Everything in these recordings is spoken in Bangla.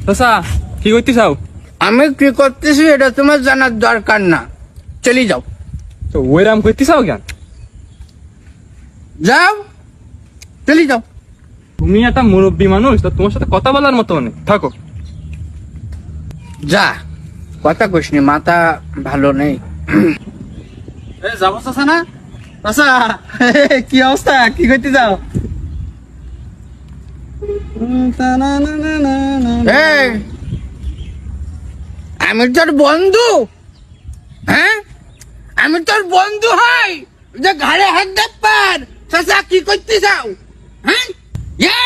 চাচা কি করতে চাও? আমি কি করতেছি এটা তোমার জানার দরকার না, চলে যাও। তো ওইরাম করতে চাও কেন? যাও, চলে যাও। তুমি একটা মুরব্বী মানুষ, তো তোমার সাথে কথা বলার মতো নেই, থাকো। যা, কথা কইসনি, মাথা ভালো নেই। যাবো চাচা না? চাচা কি অবস্থা, কি করতে যাও? এই, আমি তোর বন্ধু, হ্যাঁ আমি তোর বন্ধু হই যে ঘাড়ে হাত দেবার। চাচা কি করতে চাও? হ্যাঁ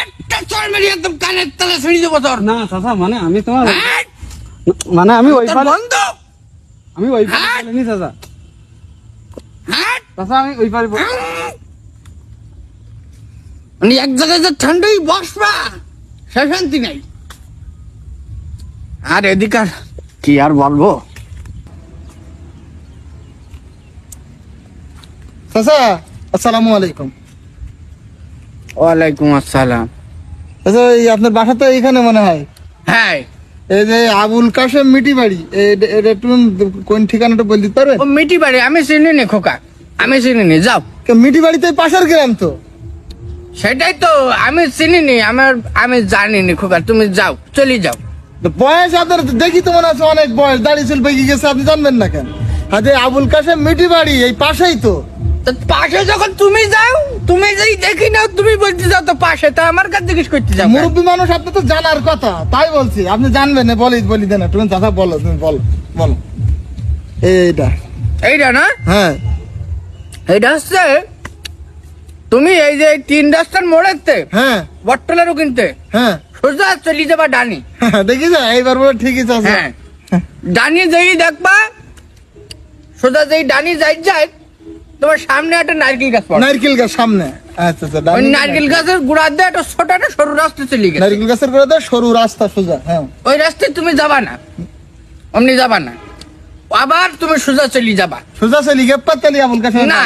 একটা চর মেরে একদম কানের তলে ছড়িয়ে দেবো তোর। না চাচা, মানে আমি তোমার হ্যাঁ? মানে আমি ওই তোর বন্ধু, আমি ওই হ্যাঁ? বলিনি চাচা। হ্যাঁ? চাচা আমি ওই পারি মানে এক জায়গায় যে ঠান্ডাই বসবা, সে শান্তি নেই। আর এদিকার কি আর বলবো। চাচা আসসালামু আলাইকুম। ওয়ালাইকুম আসসালাম। চাচা এই আপনার বাসা তো এইখানে মনে হয়। হ্যাঁ, এই যে আবুল কাশেম মিটি বাড়ি, এটা একটু কোন ঠিকানাটা বলে দিতে পারবেন? ও মিটি বাড়ি আমি চিনি নি খোকা, আমি চিনি নি, যাও। মিটি বাড়িতে পাশের গ্রাম তো। সেটাই তো আমি চিনি নি, আমি জানি নি খোকা, তুমি যাও, চলে যাও। তো বয়স আপনার দেখি তো মনে আছে অনেক বয়স, দাড়ি চুল পেকে গেছে, আপনি জানবেন না কেন? আরে আবুল কাশেম মিটি বাড়ি এই পাশেই তো। তো পাশে যখন তুমি যাও, তুমি যেই দেখি নাও, তুমি বলতে যাও তো পাশে, তা আমার কাছে জিজ্ঞেস করতে যাও কেন? মুরব্বী মানুষ, আপনি তো জানার কথা, তাই বলছি আপনি জানবেন না। বলি দেন, তুমি চাচা বলো, তুমি বলো বলো। এইটা এইটা না, হ্যাঁ এইটা হচ্ছে তুমি এই যে 3 রাস্তার মোড়েতে হ্যাঁ বটতলারও কিনতে হ্যাঁ সোজা চলে যাবা ডানি। দেখি যা এইবার বলে ঠিকই চাচা। হ্যাঁ, ডানি যেই দেখবা, সোজা যেই ডানি যায় তোমার সামনে একটা নারকেল গাছ পাবে। নারকেল গাছ সামনে। আচ্ছা আচ্ছা, ওই নারকেল গাছের গোড়া দিয়ে একটা ছোট একটা সরু রাস্তা চলে গেছে। নারকেল গাছের গোড়াতে সরু রাস্তা সোজা। হ্যাঁ, ওই রাস্তায় তুমি যাবা না, অমনি যাবা না, আবার তুমি সোজা চলে যাবা। সোজা চলি গেপাতালি আবুল কাশেম। না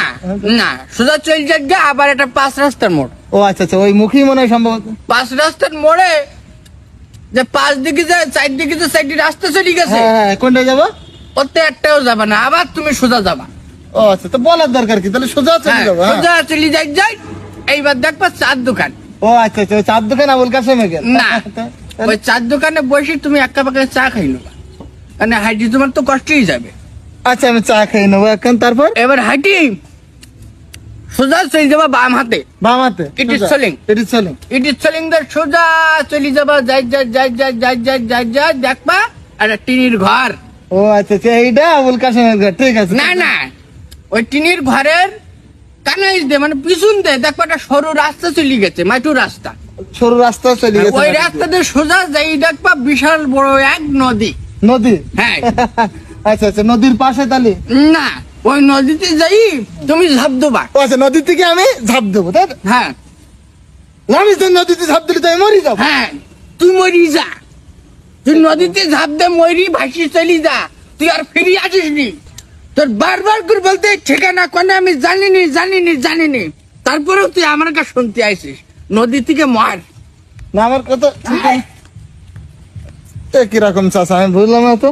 না, সোজা চলে যাবে আবার একটা 5 রাস্তার মোড়। ও আচ্ছা আচ্ছা, ওই মুখী মনে হয় সম্ভবত। 5 রাস্তার মোড়ে যে 5 দিকে যায়, 4 দিকে যে 4টি রাস্তা চলে গেছে, হ্যাঁ হ্যাঁ, কোনটা যাবো? ওতে একটাও যাবা না, আবার তুমি সোজা যাবা। ও আচ্ছা, তো বলার দরকার কি, তাহলে সোজা চলে হ্যাঁ, যাবো। হ্যাঁ। সোজা চলে যাই, এইবার দেখবা 4 দোকান। ও আচ্ছা আচ্ছা, ওই চার দোকান আবুল কাশেমে গেল না, ওই 4 দোকানে বসে তুমি একা পাকা চা খাই নেবা, মানে হাইটি তোমার তো কষ্টই যাবে। আচ্ছা, আমি চা খেয়ে নেবো এখন। তারপর এবার হাইটি সোজা চলে যাবা বাম হাতে, বাম হাতে It is selling. It is selling. It is selling দা, সোজা চলে যাবা, যাই দেখবা একটা টিনির ঘর। ও আচ্ছা আচ্ছা, এইটা আবুল কাশেমের ঘর, ঠিক আছে। না না, ওই টিনির ঘরের কানাইজ দে, মানে পিছন দে দেখবা একটা সরু রাস্তা চলে গেছে, মাইটু রাস্তা। সরু রাস্তা চলে গেছে। ওই রাস্তা দিয়ে সোজা যাই দেখবা বিশাল বড় এক নদী। নদী। হ্যাঁ। আচ্ছা আচ্ছা, নদীর পাশে তালি? না, ওই নদীতে যাই তুমি ঝাঁপ দেবা। ও আচ্ছা, নদী থেকে আমি ঝাঁপ দেবো, তাই তো? হ্যাঁ আমি তো নদীতে ঝাঁপ দিলে তো আমি মরি যাবো। হ্যাঁ, তুই মরি যা, তুই নদীতে ঝাঁপ দে, মরি ভাসি চলি যা, তুই আর ফিরে আসিস নি। তোর বারবার করে বলতে ঠিকানা কোনে আমি জানিনি, তারপরেও তুই আমার কাছে শুনতে আইসিস নদী থেকে মার। না, আমার কথা ঠিক আছে। কিরকম চাচা, আমি বুঝলাম না তো।